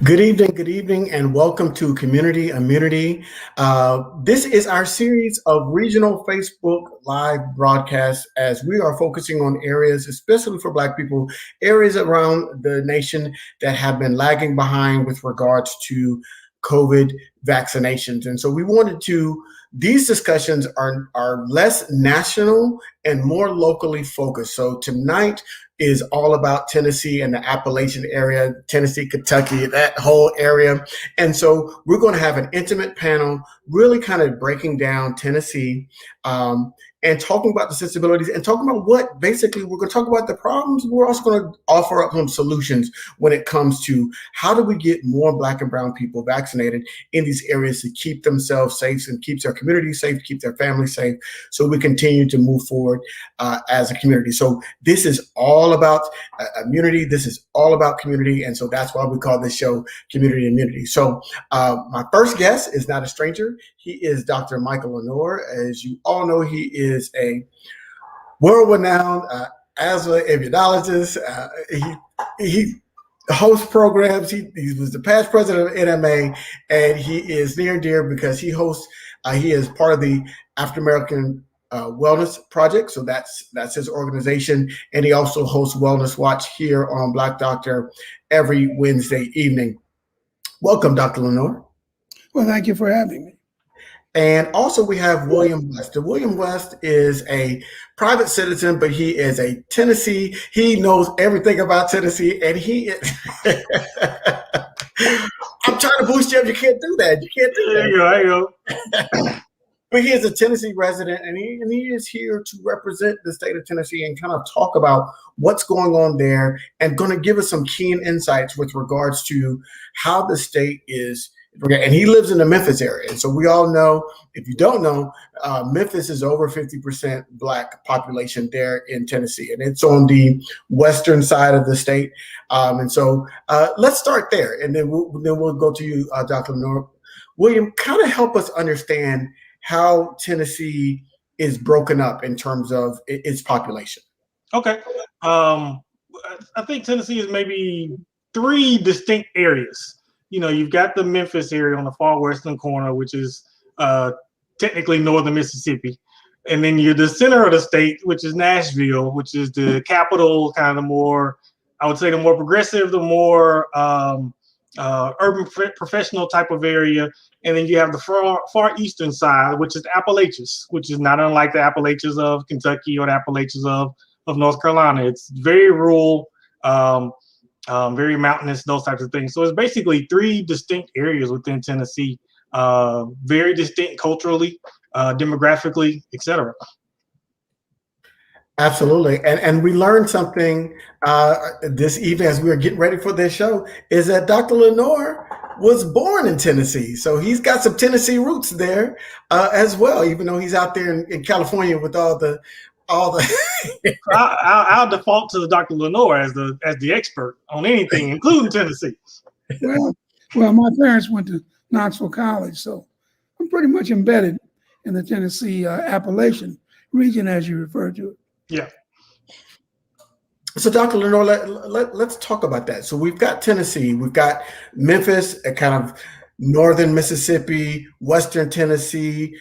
good evening, and welcome to Community Immunity. This is our series of regional Facebook live broadcasts as we are focusing on areas, especially for Black people, areas around the nation that have been lagging behind with regards to COVID vaccinations. And so we wanted to, these discussions are less national and more locally focused. So tonight, is all about Tennessee and the Appalachian area, Tennessee, Kentucky, that whole area. And so we're going to have an intimate panel, really kind of breaking down Tennessee and talking about the sensibilities and talking about what basically we're going to talk about the problems. We're also going to offer up some solutions when it comes to how do we get more Black and brown people vaccinated in these areas to keep themselves safe and keep their community safe, keep their families safe, so we continue to move forward as a community. So this is all about immunity. This is all about community. And so that's why we call this show Community Immunity. So my first guest is not a stranger. He is Dr. Michael Lenore. As you all know, he is a world-renowned asthma immunologist. He hosts programs. He was the past president of NMA, and he is near and dear because he is part of the African American Wellness Project. So that's his organization. And he also hosts Wellness Watch here on Black Doctor every Wednesday evening. Welcome, Dr. Lenore. Well, thank you for having me. And also we have William West. William West is a private citizen, but he is a Tennessee. He knows everything about Tennessee, and he is I'm trying to boost you up. You can't do that. You can't do that. There you go. But he is a Tennessee resident, and he is here to represent the state of Tennessee and kind of talk about what's going on there and going to give us some keen insights with regards to how the state is. And he lives in the Memphis area. And so we all know, if you don't know, Memphis is over 50% Black population there in Tennessee. And it's on the western side of the state. And so let's start there. And then we'll go to you, Dr. Lenore. William, kind of help us understand how Tennessee is broken up in terms of its population. Okay. I think Tennessee is maybe three distinct areas. You know, you've got the Memphis area on the far western corner, which is technically northern Mississippi. And then you're the center of the state, which is Nashville, which is the capital, kind of more, I would say the more progressive, the more urban professional type of area. And then you have the far eastern side, which is the Appalachians, which is not unlike the Appalachians of Kentucky or the Appalachians of North Carolina. It's very rural, very mountainous, those types of things. So it's basically three distinct areas within Tennessee, very distinct culturally, demographically, etc. Absolutely. And we learned something this evening as we were getting ready for this show, is that Dr. Lenore was born in Tennessee. So he's got some Tennessee roots there as well, even though he's out there in California with all the I'll default to Dr. Lenore as the expert on anything, including Tennessee. Well, my parents went to Knoxville College, so I'm pretty much embedded in the Tennessee Appalachian region, as you referred to it. Yeah. So, Dr. Lenore, let's talk about that. So we've got Tennessee, we've got Memphis, a kind of northern Mississippi, western Tennessee,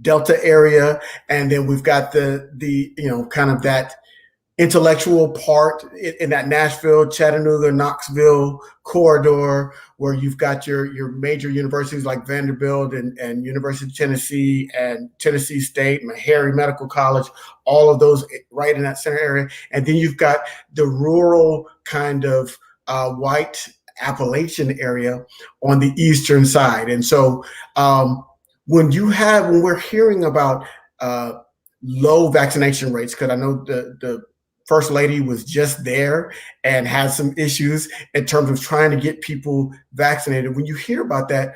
Delta area, and then we've got the kind of that intellectual part in that Nashville, Chattanooga, Knoxville corridor, where you've got your major universities like Vanderbilt and University of Tennessee and Tennessee State, Meharry Medical College, all of those right in that center area. And then you've got the rural kind of white Appalachian area on the eastern side. And so when we're hearing about low vaccination rates, because I know the First Lady was just there and had some issues in terms of trying to get people vaccinated. When you hear about that,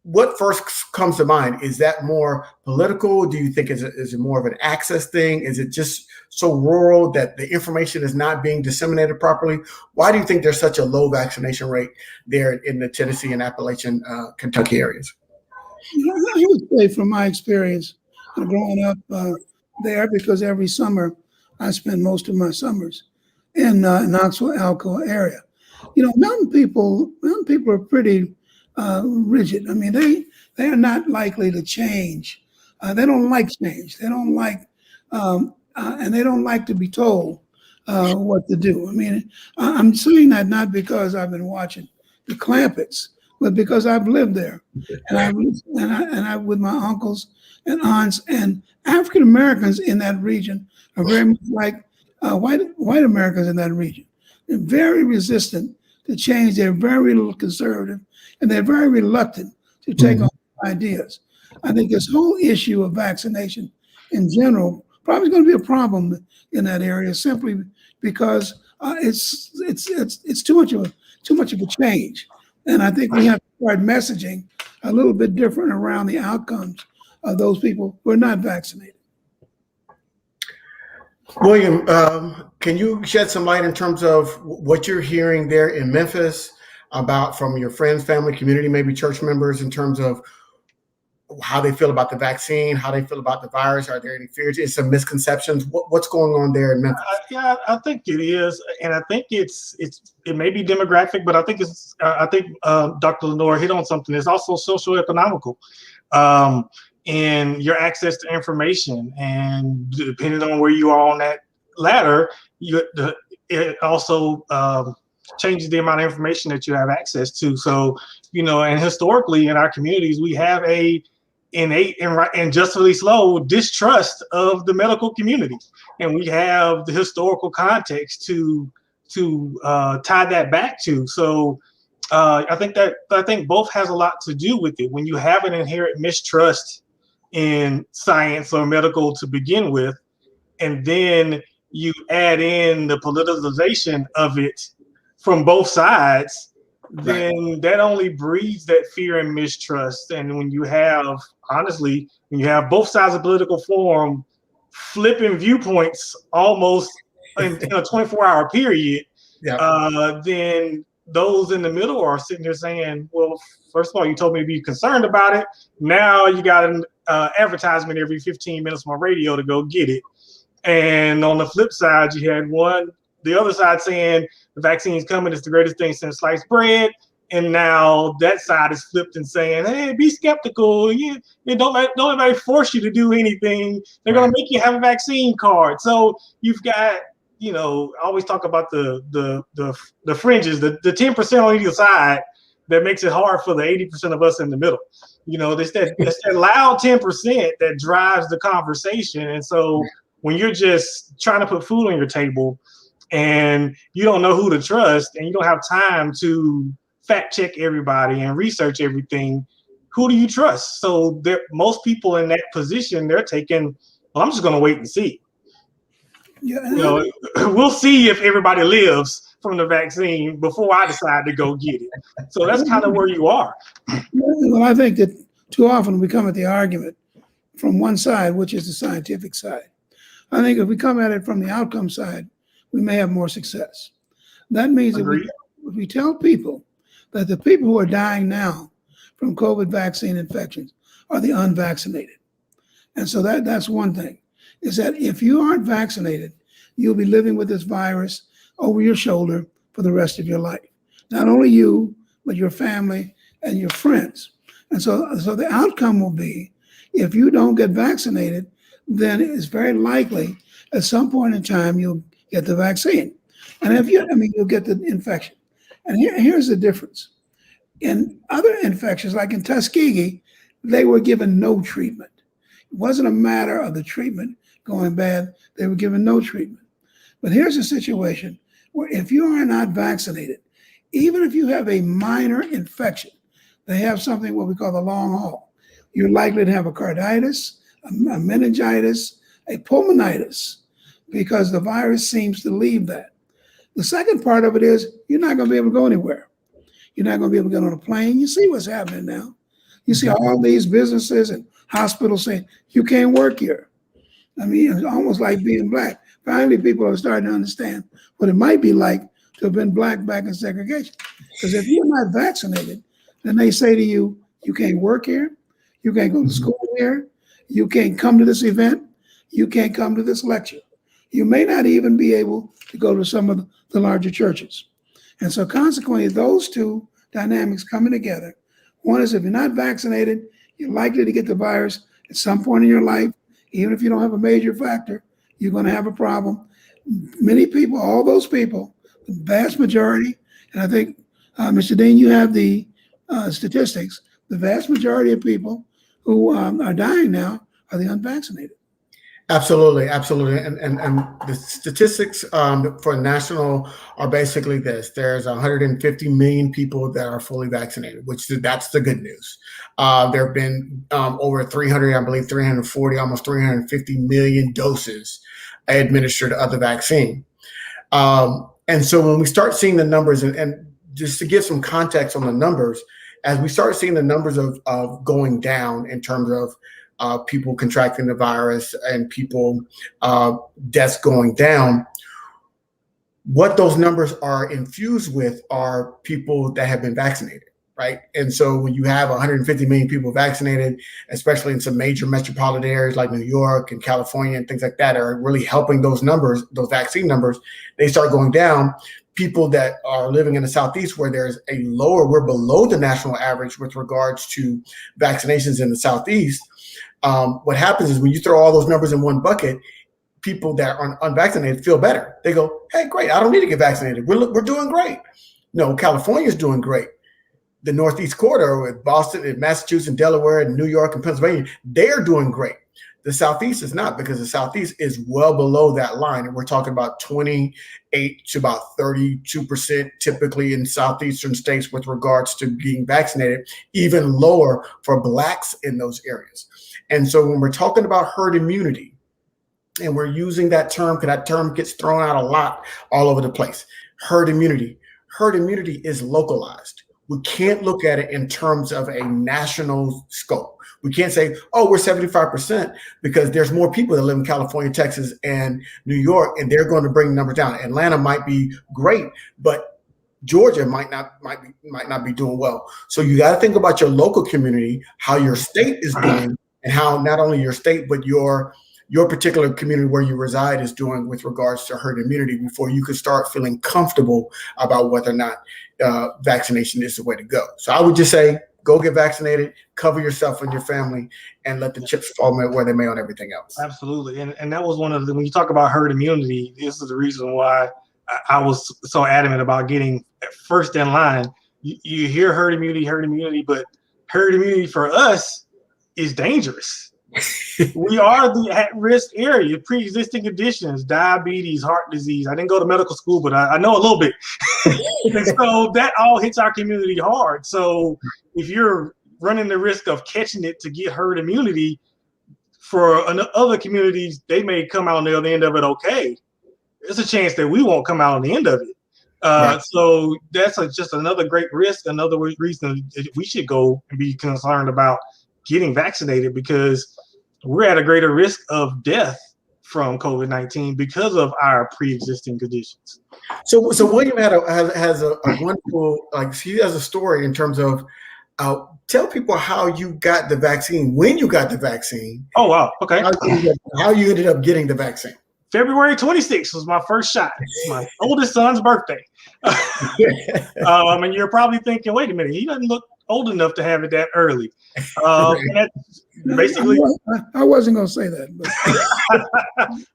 what first comes to mind? Is that more political? Do you think is it more of an access thing? Is it just so rural that the information is not being disseminated properly? Why do you think there's such a low vaccination rate there in the Tennessee and Appalachian, Kentucky areas? I would say from my experience growing up there, because every summer I spend most of my summers in Knoxville, Alcoa area. Mountain people are pretty rigid. I mean, they are not likely to change. They don't like change. They don't like, and they don't like to be told what to do. I mean, I'm saying that not because I've been watching the Clampets, but because I've lived there, and I with my uncles and aunts and African Americans in that region are very much like white Americans in that region. They're very resistant to change. They're very conservative, and they're very reluctant to take on ideas. I think this whole issue of vaccination in general probably is going to be a problem in that area, simply because it's too much of a change, and I think we have to start messaging a little bit different around the outcomes of those people who are not vaccinated. William, can you shed some light in terms of what you're hearing there in Memphis about from your friends, family, community, maybe church members, in terms of how they feel about the vaccine, how they feel about the virus? Are there any fears? Is some misconceptions? What's going on there in Memphis? Yeah, I think it is, and I think it may be demographic, but I think Dr. Lenore hit on something. It's also socio-economical. And your access to information, and depending on where you are on that ladder, it also changes the amount of information that you have access to. So, and historically in our communities, we have a innate and justly slow distrust of the medical community, and we have the historical context to tie that back to. So I think both has a lot to do with it. When you have an inherent mistrust in science or medical to begin with, and then you add in the politicization of it from both sides, then that only breeds that fear and mistrust. And when you have both sides of political forum flipping viewpoints almost in a 24-hour period, then those in the middle are sitting there saying, well, first of all, you told me to be concerned about it. Now you got an advertisement every 15 minutes on radio to go get it. And on the flip side, you had the other side saying the vaccine's coming, it's the greatest thing since sliced bread. And now that side is flipped and saying, hey, be skeptical. Don't let anybody force you to do anything. They're going to make you have a vaccine card. So you've got, I always talk about the fringes, the 10% on either side that makes it hard for the 80% of us in the middle. It's that loud 10% that drives the conversation. And so when you're just trying to put food on your table and you don't know who to trust and you don't have time to fact check everybody and research everything, who do you trust? So most people in that position, they're taking, well, I'm just going to wait and see. We'll see if everybody lives from the vaccine before I decide to go get it. So that's kind of where you are. Well, I think that too often we come at the argument from one side, which is the scientific side. I think if we come at it from the outcome side, we may have more success. That means if we tell people that the people who are dying now from COVID vaccine infections are the unvaccinated. And so that's one thing, is that if you aren't vaccinated, you'll be living with this virus over your shoulder for the rest of your life. Not only you, but your family and your friends. And so the outcome will be, if you don't get vaccinated, then it's very likely at some point in time you'll get the vaccine. And you'll get the infection. And here's the difference. In other infections, like in Tuskegee, they were given no treatment. It wasn't a matter of the treatment going bad. They were given no treatment. But here's a situation where if you are not vaccinated, even if you have a minor infection, they have something what we call the long haul. You're likely to have a carditis, a meningitis, a pulmonitis, because the virus seems to leave that. The second part of it is you're not going to be able to go anywhere. You're not going to be able to get on a plane. You see what's happening now. You see all these businesses and hospitals saying, you can't work here. I mean, it's almost like being black. Finally, people are starting to understand what it might be like to have been black back in segregation. Because if you're not vaccinated, then they say to you, you can't work here, you can't go to school here, you can't come to this event, you can't come to this lecture. You may not even be able to go to some of the larger churches. And so consequently, those two dynamics coming together. One is if you're not vaccinated, you're likely to get the virus at some point in your life. Even if you don't have a major factor, you're going to have a problem. Many people, all those people, the vast majority, and I think, Mr. Dean, you have the statistics, the vast majority of people who are dying now are the unvaccinated. Absolutely, absolutely, and the statistics for national are basically this: there's 150 million people that are fully vaccinated, that's the good news. There have been over 300, I believe 340, almost 350 million doses administered of the vaccine. And so when we start seeing the numbers, and just to give some context on the numbers, as we start seeing the numbers of going down in terms of people contracting the virus and people deaths going down, what those numbers are infused with are people that have been vaccinated, right? And so when you have 150 million people vaccinated, especially in some major metropolitan areas like New York and California and things like that, are really helping those numbers, those vaccine numbers, they start going down. People that are living in the Southeast, where there's we're below the national average with regards to vaccinations in the Southeast. What happens is when you throw all those numbers in one bucket, people that are unvaccinated feel better. They go, hey, great, I don't need to get vaccinated. We're doing great. No, California's doing great. The Northeast corridor with Boston and Massachusetts and Delaware and New York and Pennsylvania, they're doing great. The Southeast is not, because the Southeast is well below that line. And we're talking about 28 to about 32% typically in Southeastern states with regards to being vaccinated, even lower for Blacks in those areas. And so when we're talking about herd immunity, and we're using that term because that term gets thrown out a lot all over the place, herd immunity is localized. We can't look at it in terms of a national scope. We can't say, oh, we're 75%, because there's more people that live in California, Texas, and New York, and they're going to bring numbers down. Atlanta might be great, but Georgia might not be doing well. So you got to think about your local community, how your state is doing, and how not only your state, but your particular community where you reside is doing with regards to herd immunity before you can start feeling comfortable about whether or not vaccination is the way to go. So I would just say, go get vaccinated, cover yourself and your family, and let the chips fall where they may on everything else. Absolutely. And that was one of the, when you talk about herd immunity, this is the reason why I was so adamant about getting first in line. You hear herd immunity, but herd immunity for us is dangerous. We are the at-risk area, pre-existing conditions, diabetes, heart disease. I didn't go to medical school, but I know a little bit. And so that all hits our community hard. So if you're running the risk of catching it to get herd immunity, for other communities, they may come out on the other end of it okay. There's a chance that we won't come out on the end of it. Right. So that's just another great risk, another reason we should go and be concerned about getting vaccinated, because we're at a greater risk of death from COVID-19 because of our pre-existing conditions. So William has a wonderful, he has a story in terms of, tell people how you got the vaccine, when you got the vaccine. Oh, wow. Okay. How you ended up getting the vaccine. February 26th was my first shot. My oldest son's birthday. And you're probably thinking, wait a minute, he doesn't look old enough to have it that early. Basically, I wasn't going to say that. But.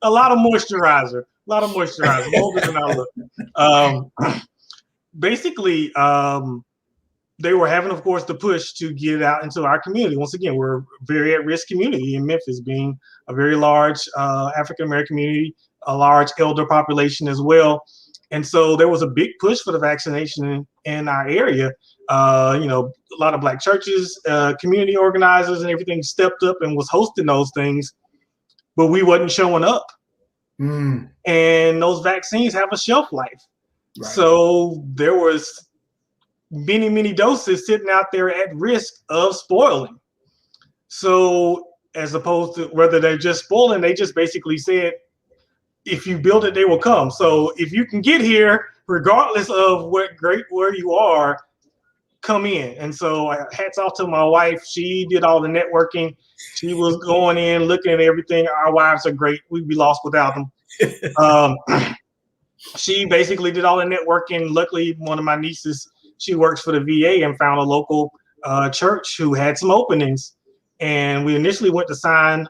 a lot of moisturizer. Older than I look. Basically, they were having, of course, the push to get it out into our community. Once again, we're a very at-risk community in Memphis, being a very large African-American community, a large elder population as well. And so there was a big push for the vaccination in our area. A lot of Black churches, community organizers and everything stepped up and was hosting those things, but we wasn't showing up. And those vaccines have a shelf life. Right. So there was many doses sitting out there at risk of spoiling. So as opposed to whether they're just spoiling, they just basically said, if you build it, they will come. So if you can get here, regardless of where you are, come in. And so hats off to my wife. She did all the networking. She was going in, looking at everything. Our wives are great. We'd be lost without them. she basically did all the networking. Luckily, one of my nieces, she works for the VA and found a local church who had some openings. And we initially went to sign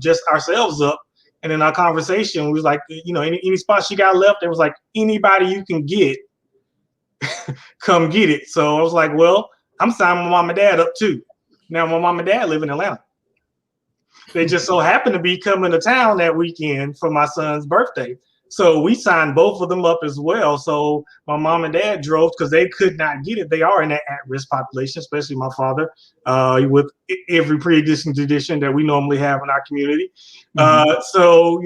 just ourselves up. And in our conversation, we was like, any spots you got left? It was like, anybody you can get, come get it. So I was like, well, I'm signing my mom and dad up too. Now my mom and dad live in Atlanta. They just so happened to be coming to town that weekend for my son's birthday. So we signed both of them up as well. So my mom and dad drove because they could not get it. They are in that at-risk population, especially my father, with every pre-existing condition that we normally have in our community. So,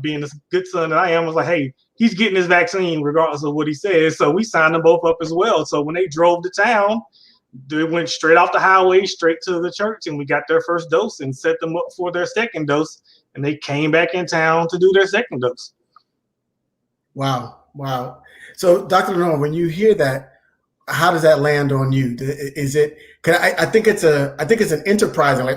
being a good son that I am, was like, hey, he's getting his vaccine regardless of what he says. So we signed them both up as well. So when they drove to town, they went straight off the highway, straight to the church, and we got their first dose and set them up for their second dose. And they came back in town to do their second dose. Wow. So, Dr. Lenore, when you hear that, how does that land on you? Is it? Cause I think it's an enterprising.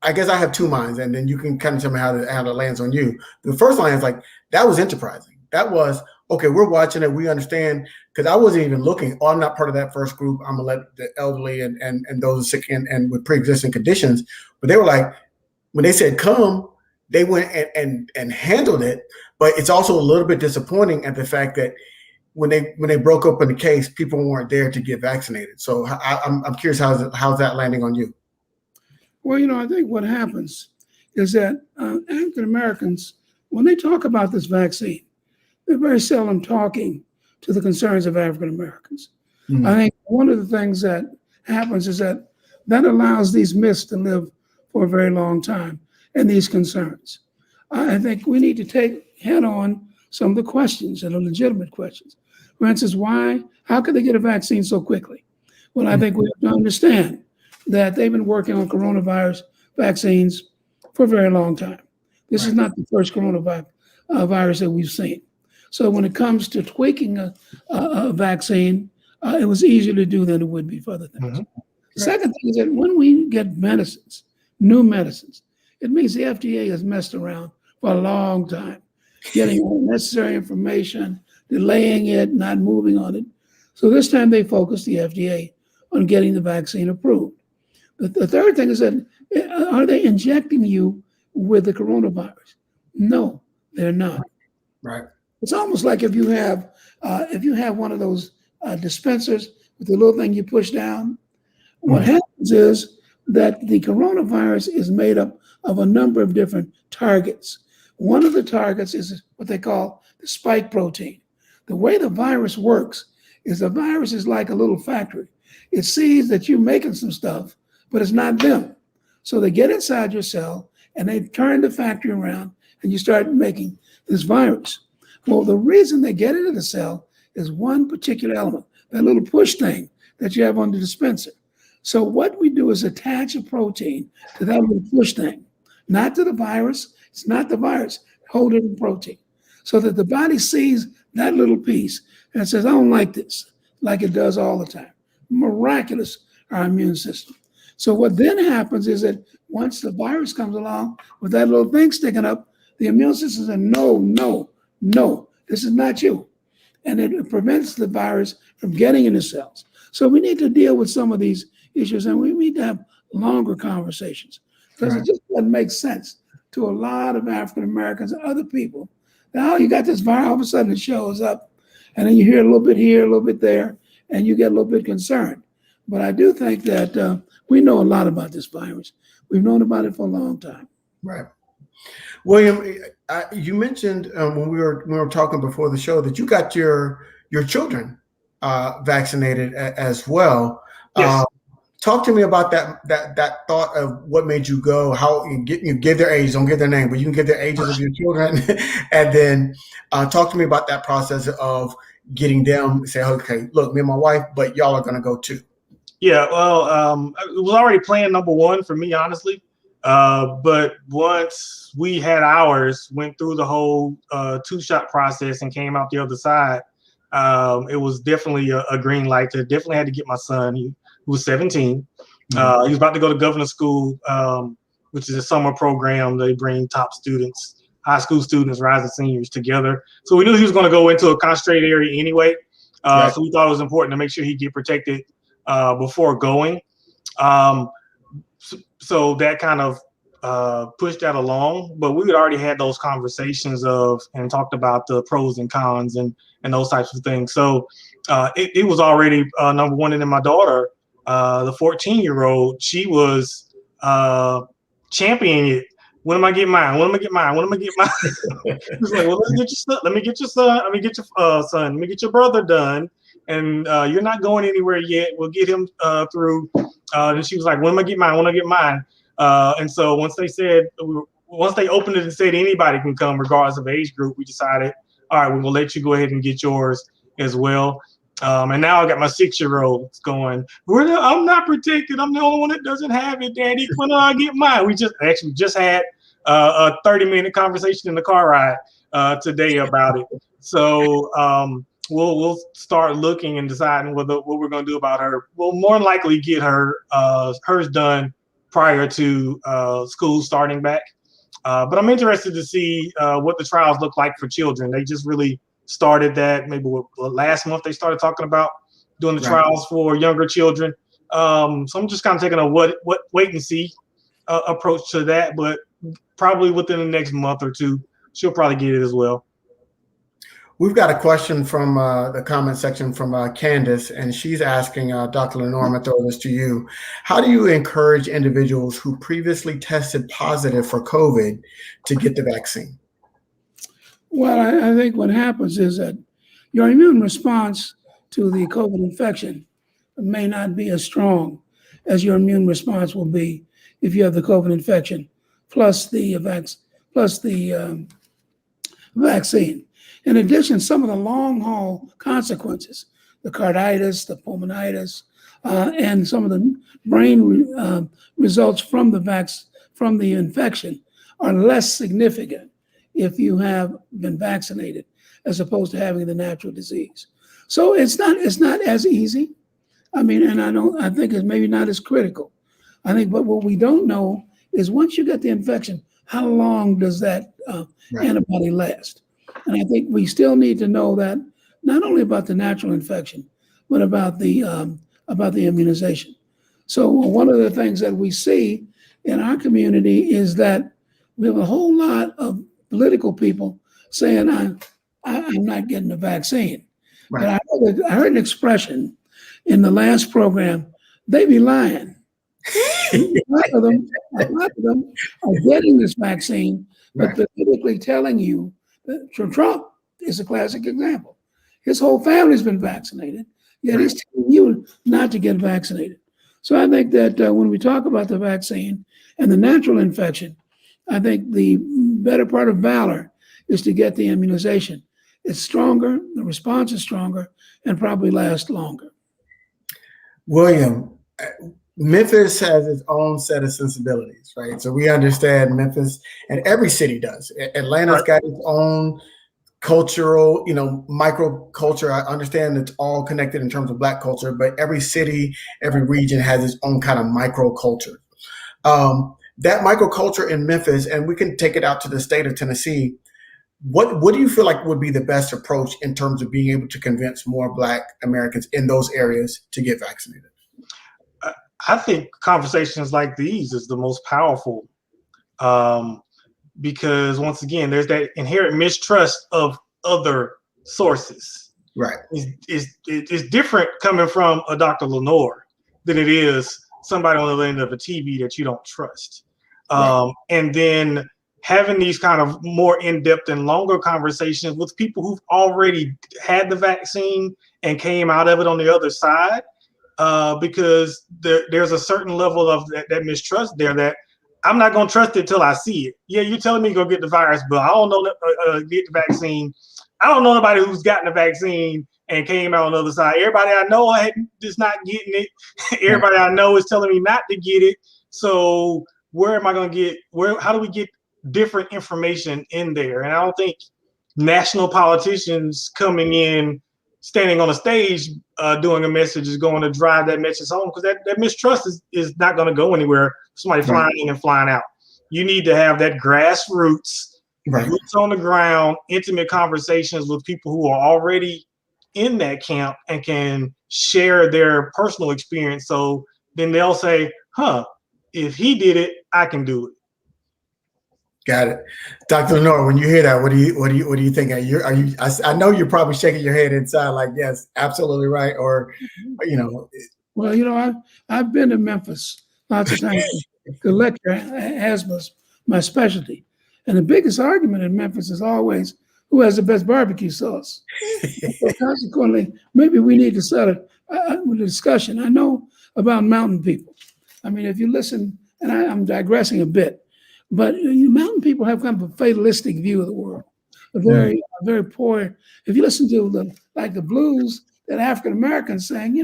I guess I have two minds, and then you can kind of tell me how it lands on you. The first line is like, that was enterprising. That was okay. We're watching it. We understand, because I wasn't even looking. Oh, I'm not part of that first group. I'm gonna let the elderly and those sick and with pre-existing conditions. But they were like, when they said come, they went and handled it. But it's also a little bit disappointing at the fact that when they broke open the case, people weren't there to get vaccinated. So I'm curious, how's that landing on you? Well, I think what happens is that African Americans, when they talk about this vaccine, they're very seldom talking to the concerns of African Americans. Mm-hmm. I think one of the things that happens is that allows these myths to live for a very long time, and these concerns. I think we need to take head on some of the questions that are legitimate questions. For instance, how could they get a vaccine so quickly? Well, I think we have to understand that they've been working on coronavirus vaccines for a very long time. This is not the first coronavirus that we've seen. So when it comes to tweaking a vaccine, it was easier to do than it would be for other things. Mm-hmm. The second thing is that when we get new medicines, it means the FDA has messed around for a long time, getting unnecessary information, delaying it, not moving on it. So this time they focused, the FDA, on getting the vaccine approved. The third thing is that, are they injecting you with the coronavirus? No, they're not. Right. It's almost like if you have one of those dispensers with the little thing you push down, what happens is that the coronavirus is made up of a number of different targets. One of the targets is what they call the spike protein. The way the virus works is the virus is like a little factory. It sees that you're making some stuff, but it's not them. So they get inside your cell and they turn the factory around and you start making this virus. Well, the reason they get into the cell is one particular element, that little push thing that you have on the dispenser. So what we do is attach a protein to that little push thing, not to the virus. It's not the virus, whole different protein. So that the body sees that little piece and says, I don't like this, like it does all the time. Miraculous, our immune system. So what then happens is that once the virus comes along with that little thing sticking up, the immune system says, no, this is not you. And it prevents the virus from getting in the cells. So we need to deal with some of these issues, and we need to have longer conversations, because it just doesn't make sense to a lot of African Americans and other people. Now you got this virus, all of a sudden it shows up, and then you hear a little bit here, a little bit there, and you get a little bit concerned. But I do think that we know a lot about this virus. We've known about it for a long time. Right. William, you mentioned when we were talking before the show that you got your children vaccinated as well. Yes. Talk to me about that thought of what made you go. How you give their age, don't give their name, but you can give their ages of your children, and then talk to me about that process of getting them. Say, okay, look, me and my wife, but y'all are going to go too. Yeah, well, it was already plan number one for me, honestly. But once we had ours, went through the whole 2-shot process and came out the other side, it was definitely a green light. To definitely had to get my son. He was 17. He was about to go to governor's school, which is a summer program. They bring top students, high school students, rising seniors together. So we knew he was going to go into a concentrated area anyway. Right. So we thought it was important to make sure he get protected before going. So that kind of pushed that along, but we had already had those conversations and talked about the pros and cons and those types of things. So it was already number one. And then my daughter, the 14-year-old, she was championing it. When am I getting mine? When am I getting mine? When am I getting mine? She's like, well, let me get your son. Let me get your son. Let me get your brother done. And you're not going anywhere yet. We'll get him through. And she was like, when am I getting mine? When am I getting mine? And so once they opened it and said anybody can come regardless of age group, we decided, all right, we're gonna let you go ahead and get yours as well. And now I got my 6-year-old going, I'm not protected. I'm the only one that doesn't have it, Daddy. When do I get mine? We just had a 30-minute conversation in the car ride today about it. So we'll start looking and deciding what we're going to do about her. We'll more than likely get hers done prior to school starting back. But I'm interested to see what the trials look like for children. They just really started that maybe last month. They started talking about doing the trials for younger children. So I'm just kind of taking a wait and see approach to that. But probably within the next month or two, she'll probably get it as well. We've got a question from the comment section from Candace, and she's asking Dr. Lenore, I'm going to throw this to you. How do you encourage individuals who previously tested positive for COVID to get the vaccine? Well, I think what happens is that your immune response to the COVID infection may not be as strong as your immune response will be if you have the COVID infection plus the vaccine. In addition, some of the long haul consequences, the carditis, the pulmonitis, and some of the brain results from the infection are less significant if you have been vaccinated as opposed to having the natural disease. So it's not as easy. I mean, and I think it's maybe not as critical. I think, but what we don't know is once you get the infection, how long does that antibody last? And I think we still need to know that not only about the natural infection, but about the immunization. So one of the things that we see in our community is that we have a whole lot of political people saying, I'm not getting the vaccine. But I heard an expression in the last program, they be lying. A lot of them are getting this vaccine, but they're typically telling you that Trump is a classic example. His whole family's been vaccinated, yet he's telling you not to get vaccinated. So I think that when we talk about the vaccine and the natural infection, I think the better part of valor is to get the immunization. It's stronger, the response is stronger, and probably lasts longer. William, Memphis has its own set of sensibilities, right? So we understand Memphis, and every city does. Atlanta's got its own cultural, microculture. I understand it's all connected in terms of Black culture, but every city, every region has its own kind of microculture. That microculture in Memphis, and we can take it out to the state of Tennessee. What do you feel like would be the best approach in terms of being able to convince more Black Americans in those areas to get vaccinated? I think conversations like these is the most powerful because once again, there's that inherent mistrust of other sources. Right. It's different coming from a Dr. Lenore than it is somebody on the other end of a TV that you don't trust. And then having these kind of more in-depth and longer conversations with people who've already had the vaccine and came out of it on the other side. Because there's a certain level of that mistrust there that I'm not going to trust it till I see it. Yeah, you're telling me to go get the virus, but I don't know get the vaccine. I don't know nobody who's gotten the vaccine and came out on the other side. Everybody I know is not getting it. Everybody I know is telling me not to get it. So where am I going to get? How do we get different information in there? And I don't think national politicians coming in, standing on a stage doing a message is going to drive that message home, because that mistrust is not going to go anywhere. Somebody flying in and flying out. You need to have that grassroots Right. boots on the ground, intimate conversations with people who are already in that camp and can share their personal experience. So then they'll say, huh, if he did it, I can do it. Got it. Dr. Lenore, when you hear that, what do you think? I know you're probably shaking your head inside like, yes, absolutely right. Or, you know, Well, I've been to Memphis lots of times to lecture. Asthma's my specialty, and the biggest argument in Memphis is always who has the best barbecue sauce. So consequently, maybe we need to start a discussion. I know about mountain people. I mean, if you listen, and I'm digressing a bit, but you mountain people have kind of a fatalistic view of the world, a very poor. If you listen to the blues that African Americans sang,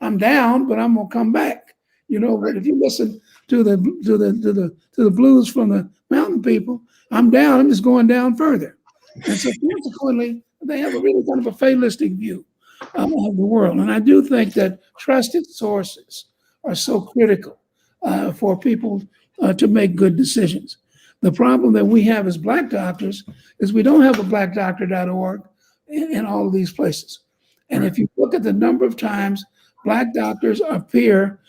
I'm down, but I'm gonna come back. But if you listen to the blues from the mountain people, I'm down. I'm just going down further, and so consequently, they have a really kind of a fatalistic view of the world. And I do think that trusted sources are so critical for people to make good decisions. The problem that we have as Black doctors is we don't have a blackdoctor.org in all of these places. And if you look at the number of times Black doctors appear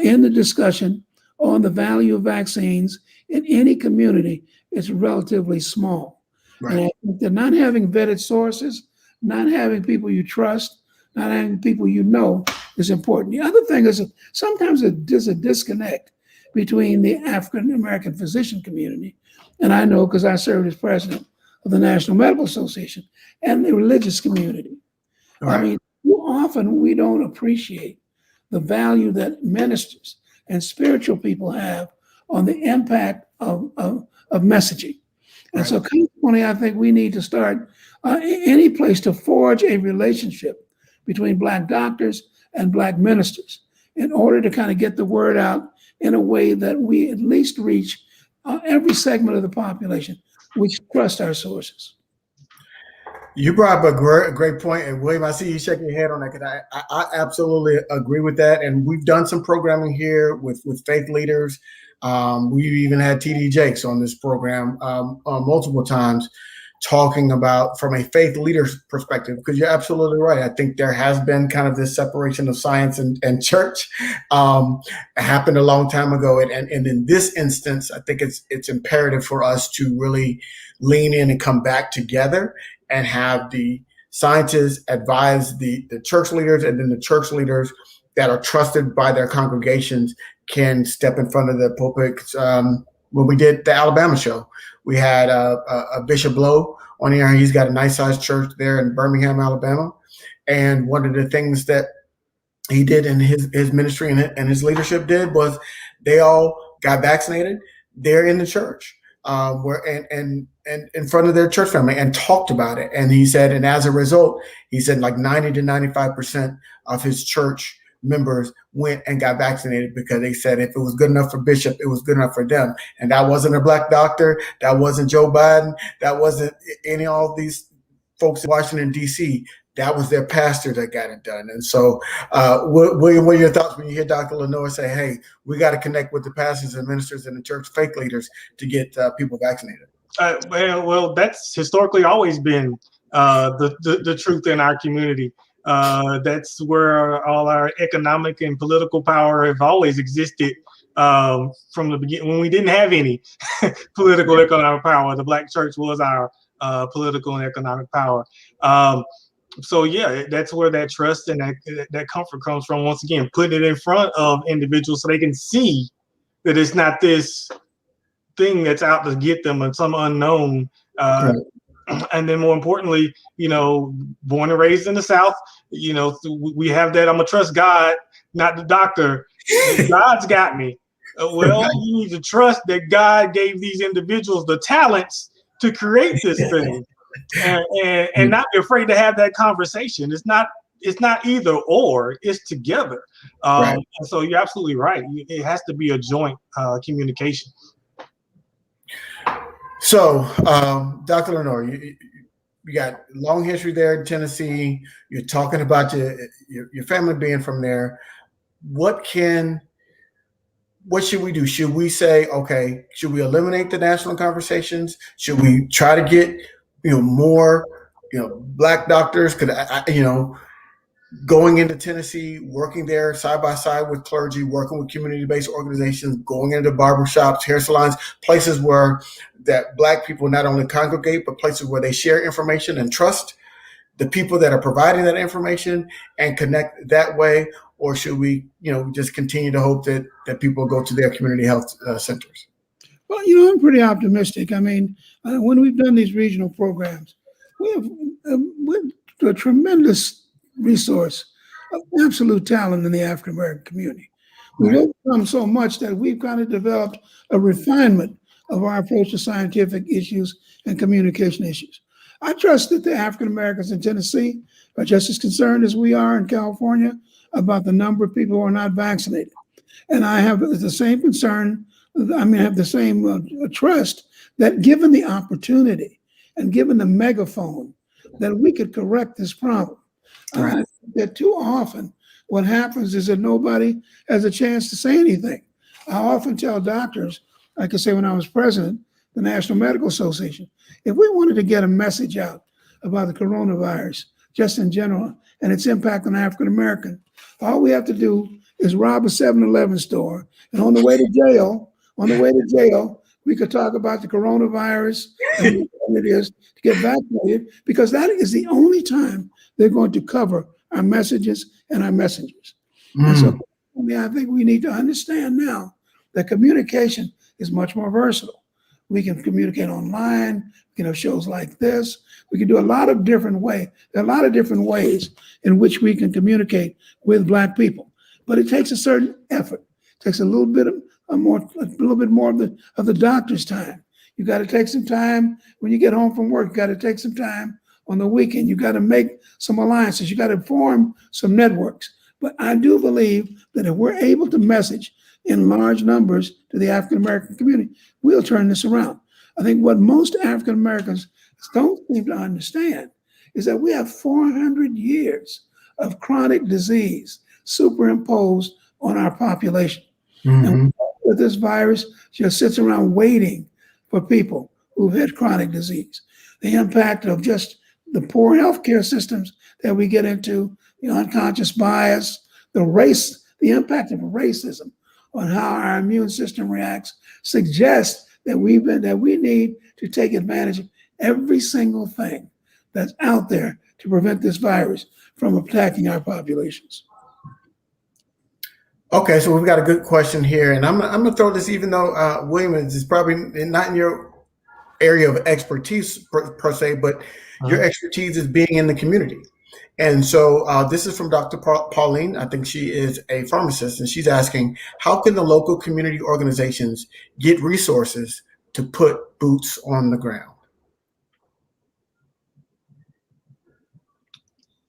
in the discussion on the value of vaccines in any community, it's relatively small. Right. And I think that not having vetted sources, not having people you trust, not having people is important. The other thing is sometimes there's a disconnect between the African American physician community, and I know because I served as president of the National Medical Association, and the religious community. Right. I mean, too often we don't appreciate the value that ministers and spiritual people have on the impact of messaging. And so consequently, I think we need to start any place to forge a relationship between Black doctors and Black ministers in order to kind of get the word out in a way that we at least reach every segment of the population, which trust our sources. You brought up a great point, and William, I see you shaking your head on that because I absolutely agree with that. And we've done some programming here with faith leaders. We've even had TD Jakes on this program multiple times, talking about from a faith leader's perspective, because you're absolutely right. I think there has been kind of this separation of science and church. It happened a long time ago. And in this instance, I think it's imperative for us to really lean in and come back together and have the scientists advise the church leaders, and then the church leaders that are trusted by their congregations can step in front of the pulpit. When we did the Alabama show, we had a Bishop Blow on here. He's got a nice sized church there in Birmingham, Alabama. And one of the things that he did in his ministry and his leadership did was they all got vaccinated there in the church, and in front of their church family, and talked about it. And he said, and as a result, he said like 90 to 95% of his church members went and got vaccinated because they said if it was good enough for Bishop, it was good enough for them. And that wasn't a Black doctor. That wasn't Joe Biden. That wasn't any of these folks in Washington, D.C. That was their pastor that got it done. And so, William, what are your thoughts when you hear Dr. Lenore say, hey, we got to connect with the pastors and ministers and the church faith leaders to get people vaccinated? Well, that's historically always been the truth in our community. That's where all our economic and political power have always existed from the beginning. When we didn't have any political economic power, the Black church was our political and economic power. So yeah, that's where that trust and that comfort comes from. Once again, putting it in front of individuals so they can see that it's not this thing that's out to get them and some unknown. And then more importantly, born and raised in the South, we have that I'm gonna trust God, not the doctor. God's got me. Well, you need to trust that God gave these individuals the talents to create this thing, and not be afraid to have that conversation. It's not either or, it's together. And so you're absolutely right. It has to be a joint communication. So, Dr. Lenore, you got a long history there in Tennessee. You're talking about your family being from there. What can what should we do? Should we say, okay, should we eliminate the national conversations? Should we try to get, more, black doctors? Because going into Tennessee, working there side by side with clergy, working with community-based organizations, going into barbershops, hair salons, places where that black people not only congregate, but places where they share information and trust the people that are providing that information and connect that way? Or should we, just continue to hope that people go to their community health centers? Well, I'm pretty optimistic. I mean, when we've done these regional programs, we have a tremendous resource of absolute talent in the African American community. We've Right. overcome so much that we've kind of developed a refinement of our approach to scientific issues and communication issues. I trust that the African Americans in Tennessee are just as concerned as we are in California about the number of people who are not vaccinated. And I have the same concern. I mean, I have the same trust that given the opportunity and given the megaphone, that we could correct this problem. Right. That too often what happens is that nobody has a chance to say anything. I often tell doctors, like I say when I was president, the National Medical Association, if we wanted to get a message out about the coronavirus, just in general, and its impact on African American, all we have to do is rob a 7-Eleven store, and on the way to jail, we could talk about the coronavirus and what it is to get vaccinated, because that is the only time they're going to cover our messages and our messengers. And so I think we need to understand now that communication is much more versatile. We can communicate online, we can have shows like this, we can do a lot of different ways. There are a lot of different ways in which we can communicate with Black people. But it takes a certain effort. It takes a little bit more of the doctor's time. You got to take some time when you get home from work. You got to take some time on the weekend. You got to make some alliances. You got to form some networks. But I do believe that if we're able to message in large numbers to the African American community, we'll turn this around. I think what most African Americans don't seem to understand is that we have 400 years of chronic disease superimposed on our population. And with this virus just sits around waiting for people who've had chronic disease. The impact of just the poor healthcare systems that we get into, the unconscious bias, the impact of racism on how our immune system reacts suggests that we need to take advantage of every single thing that's out there to prevent this virus from attacking our populations. Okay, so we've got a good question here, and I'm gonna throw this, even though William is probably not in your area of expertise per se, but your expertise is being in the community. And so this is from Dr. Pauline. I think she is a pharmacist, and she's asking, how can the local community organizations get resources to put boots on the ground?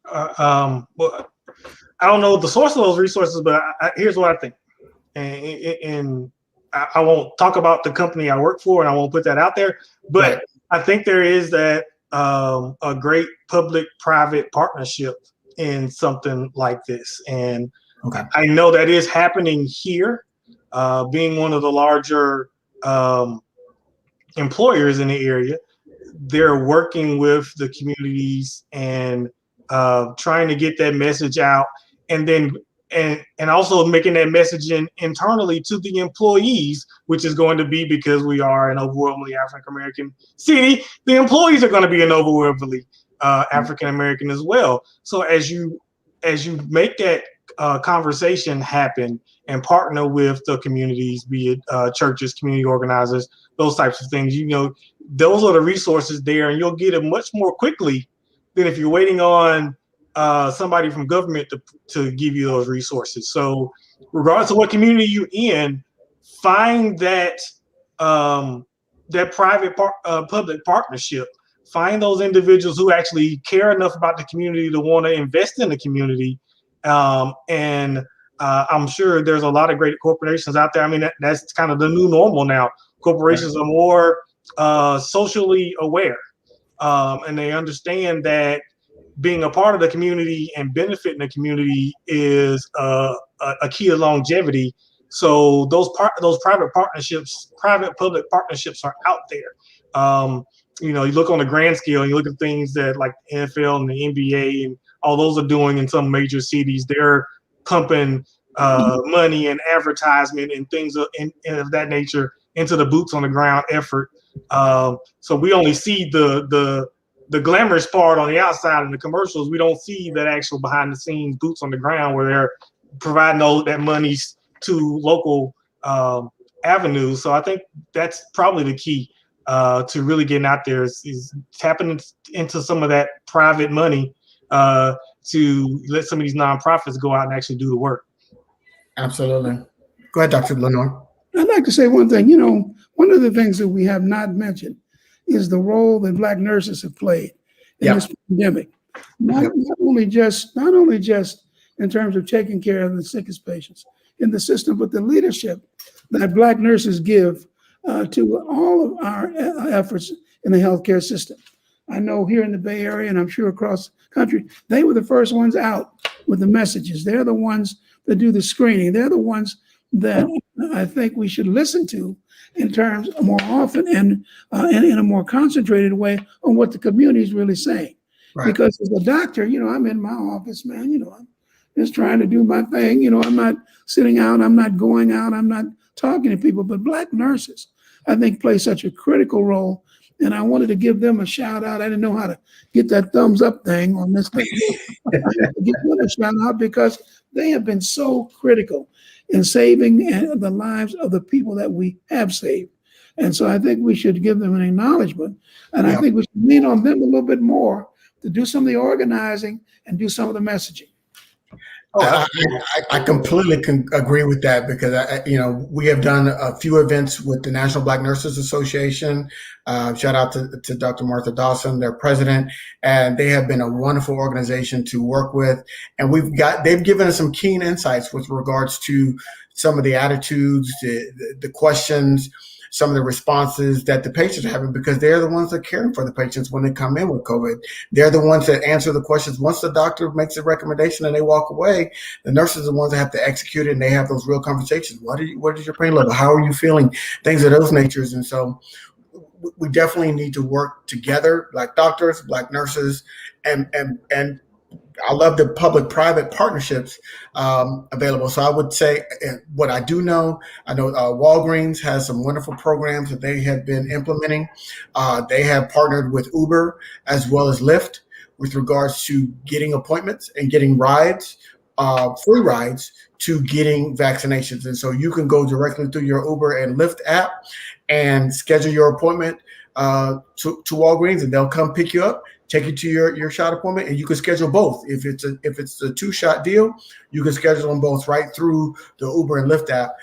Well, I don't know the source of those resources, but here's what I think. And I won't talk about the company I work for, and I won't put that out there. But Right. I think there is that a great public-private partnership in something like this. And Okay. I know that is happening here, being one of the larger employers in the area. They're working with the communities and trying to get that message out, and then and also making that messaging internally to the employees, which is going to be, because we are an overwhelmingly African American city, the employees are going to be an overwhelmingly African American as well. So as you make that conversation happen and partner with the communities, be it churches, community organizers, those types of things, those are the resources there, and you'll get it much more quickly than if you're waiting on somebody from government to give you those resources. So regardless of what community you're in, find that that private public partnership. Find those individuals who actually care enough about the community to want to invest in the community. And I'm sure there's a lot of great corporations out there. I mean, that's kind of the new normal now. Corporations are more socially aware, and they understand that being a part of the community and benefiting the community is a key to longevity. So those private public partnerships are out there. You look on the grand scale and you look at things that like the NFL and the NBA and all those are doing in some major cities. They're pumping money and advertisement and things of that nature into the boots on the ground effort. So we only see the glamorous part on the outside in the commercials. We don't see that actual behind the scenes boots on the ground where they're providing that money to local avenues. So I think that's probably the key to really getting out there is tapping into some of that private money to let some of these nonprofits go out and actually do the work. Absolutely. Go ahead, Dr. Lenore. I'd like to say one thing. One of the things that we have not mentioned is the role that Black nurses have played in this pandemic. Not only just in terms of taking care of the sickest patients in the system, but the leadership that Black nurses give to all of our efforts in the healthcare system. I know here in the Bay Area, and I'm sure across the country, they were the first ones out with the messages. They're the ones that do the screening. They're the ones that I think we should listen to in terms more often and in a more concentrated way on what the community is really saying. Right. Because as a doctor, I'm in my office, man, I'm just trying to do my thing. I'm not sitting out, I'm not going out, I'm not talking to people, but Black nurses, I think, play such a critical role. And I wanted to give them a shout out. I didn't know how to get that thumbs up thing on this thing. Give them a shout out because they have been so critical in saving the lives of the people that we have saved. And so I think we should give them an acknowledgement. And I think we should lean on them a little bit more to do some of the organizing and do some of the messaging. I completely agree with that because we have done a few events with the National Black Nurses Association. Shout out to Dr. Martha Dawson, their president, and they have been a wonderful organization to work with. And they've given us some keen insights with regards to some of the attitudes, the questions, some of the responses that the patients are having, because they're the ones that are caring for the patients when they come in with COVID. They're the ones that answer the questions. Once the doctor makes a recommendation and they walk away, the nurses are the ones that have to execute it, and they have those real conversations. What is your pain level? How are you feeling? Things of those natures. And so we definitely need to work together, Black doctors, Black nurses, and I love the public-private partnerships available. So I would say what I do know, I know Walgreens has some wonderful programs that they have been implementing. They have partnered with Uber as well as Lyft with regards to getting appointments and getting rides, free rides to getting vaccinations. And so you can go directly through your Uber and Lyft app and schedule your appointment to Walgreens, and they'll come pick you up, take you to your shot appointment, and you can schedule both. If it's a 2-shot deal, you can schedule them both right through the Uber and Lyft app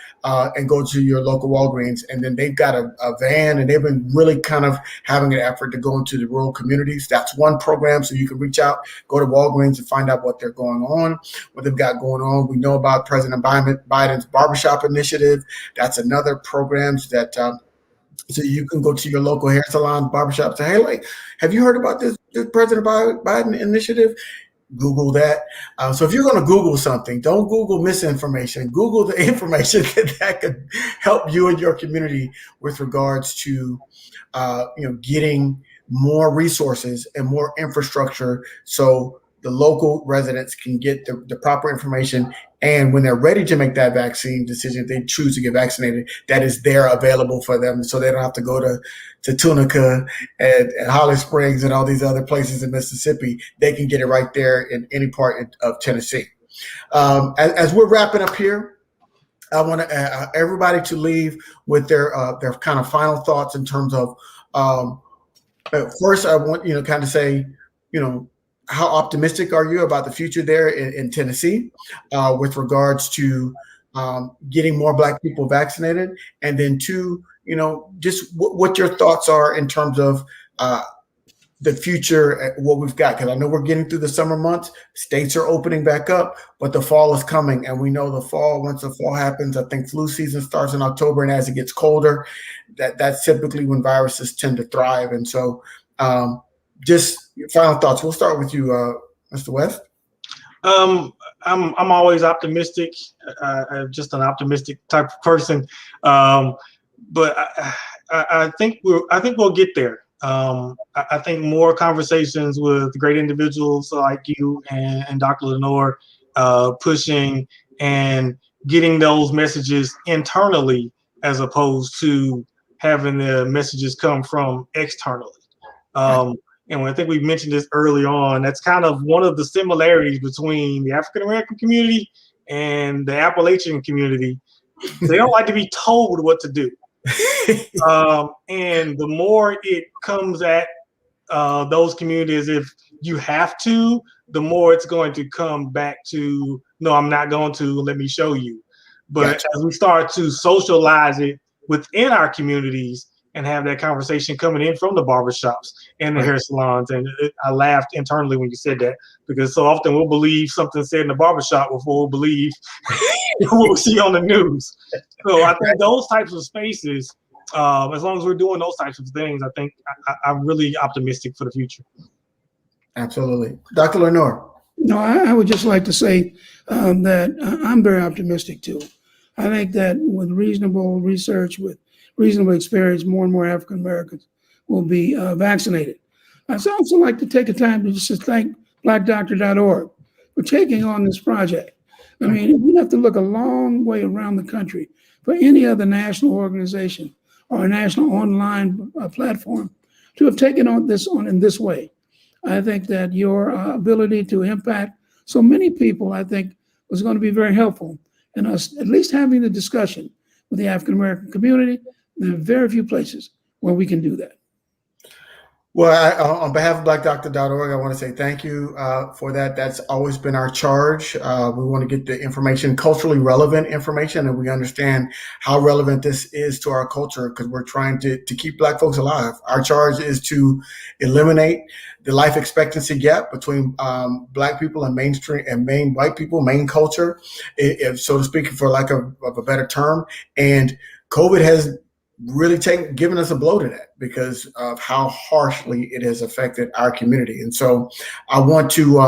and go to your local Walgreens. And then they've got a van, and they've been really kind of having an effort to go into the rural communities. That's one program, so you can reach out, go to Walgreens and find out what they're going on, what they've got going on. We know about President Biden's barbershop initiative. That's another program that so you can go to your local hair salon, barbershop, say, hey, have you heard about this President Biden initiative? Google that. So if you're going to Google something, don't Google misinformation. Google the information that could help you and your community with regards to, getting more resources and more infrastructure so the local residents can get the proper information. And when they're ready to make that vaccine decision, if they choose to get vaccinated, that is there available for them. So they don't have to go to Tunica and Holly Springs and all these other places in Mississippi. They can get it right there in any part of Tennessee. As we're wrapping up here, I want everybody to leave with their kind of final thoughts in terms of, first, I want kind of say, how optimistic are you about the future there in Tennessee with regards to getting more Black people vaccinated? And then two, just what your thoughts are in terms of the future, what we've got. Because I know we're getting through the summer months, states are opening back up, but the fall is coming. And we know once the fall happens, I think flu season starts in October. And as it gets colder, that's typically when viruses tend to thrive. And so just final thoughts. We'll start with you, Mr. West. I'm always optimistic. I'm just an optimistic type of person. But I think we'll get there. I think more conversations with great individuals like you and Dr. Lenore, pushing and getting those messages internally as opposed to having the messages come from externally. And I think we mentioned this early on, that's kind of one of the similarities between the African American community and the Appalachian community. They don't like to be told what to do. And the more it comes at those communities, if you have to, the more it's going to come back to, no, I'm not going to, let me show you. But Gotcha. as we start to socialize it within our communities and have that conversation coming in from the barbershops and the Right. hair salons, and I laughed internally when you said that, because so often we'll believe something said in the barbershop before we'll believe what we see on the news. So I think those types of spaces, as long as we're doing those types of things, I think I'm really optimistic for the future. Absolutely. Dr. Lenore. No, I would just like to say that I'm very optimistic too. I think that with reasonable research, with reasonable experience, more and more African Americans will be vaccinated. I'd also like to take a time to just thank blackdoctor.org for taking on this project. I mean, we have to look a long way around the country for any other national organization or a national online platform to have taken on this on in this way. I think that your ability to impact so many people, I think, was going to be very helpful in us at least having the discussion with the African American community. There are very few places where we can do that. Well, on behalf of blackdoctor.org, I want to say thank you for that. That's always been our charge. We want to get the information, culturally relevant information, and we understand how relevant this is to our culture because we're trying to keep Black folks alive. Our charge is to eliminate the life expectancy gap between Black people and mainstream and main white people, main culture, if so to speak, for lack of a better term. And COVID has really given us a blow to that because of how harshly it has affected our community. And so I want to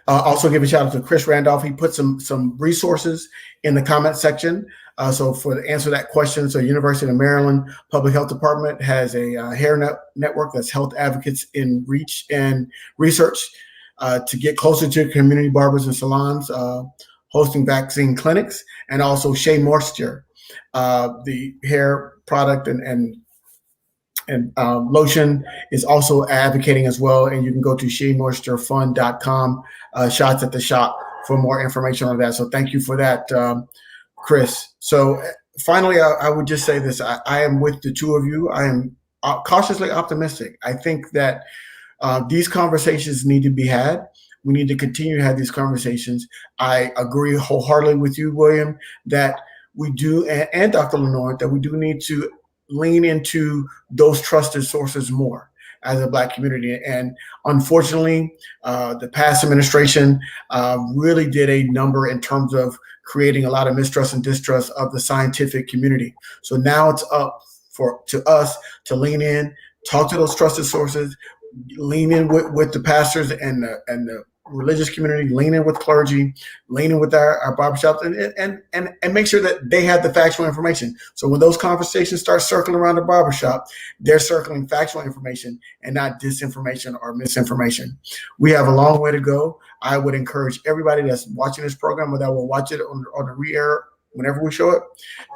also give a shout out to Chris Randolph. He put some resources in the comment section. So for the answer to that question, so University of Maryland Public Health Department has a hair network that's health advocates in reach and research to get closer to community barbers and salons, hosting vaccine clinics, and also Shea Moisture, the hair product and lotion is also advocating as well. And you can go to sheamoisturefund.com, shots at the shop for more information on that. So thank you for that, Chris. So finally, I would just say this. I am with the two of you. I am cautiously optimistic. I think that these conversations need to be had. We need to continue to have these conversations. I agree wholeheartedly with you, William, that we do, and Dr. Lenore, that we do need to lean into those trusted sources more as a Black community. And unfortunately, the past administration really did a number in terms of creating a lot of mistrust and distrust of the scientific community. So now it's up to us to lean in, talk to those trusted sources, lean in with the pastors and the religious community, lean in with clergy, lean in with our barbershops, and make sure that they have the factual information. So when those conversations start circling around the barbershop, they're circling factual information and not disinformation or misinformation. We have a long way to go. I would encourage everybody that's watching this program, or that will watch it on the re-air whenever we show it,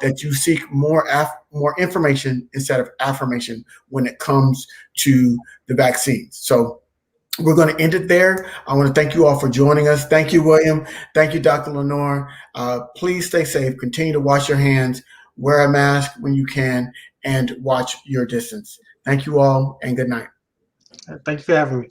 that you seek more information instead of affirmation when it comes to the vaccines. So we're going to end it there. I want to thank you all for joining us. Thank you, William. Thank you, Dr. Lenore. Please stay safe. Continue to wash your hands, wear a mask when you can, and watch your distance. Thank you all, and good night. Thank you for having me.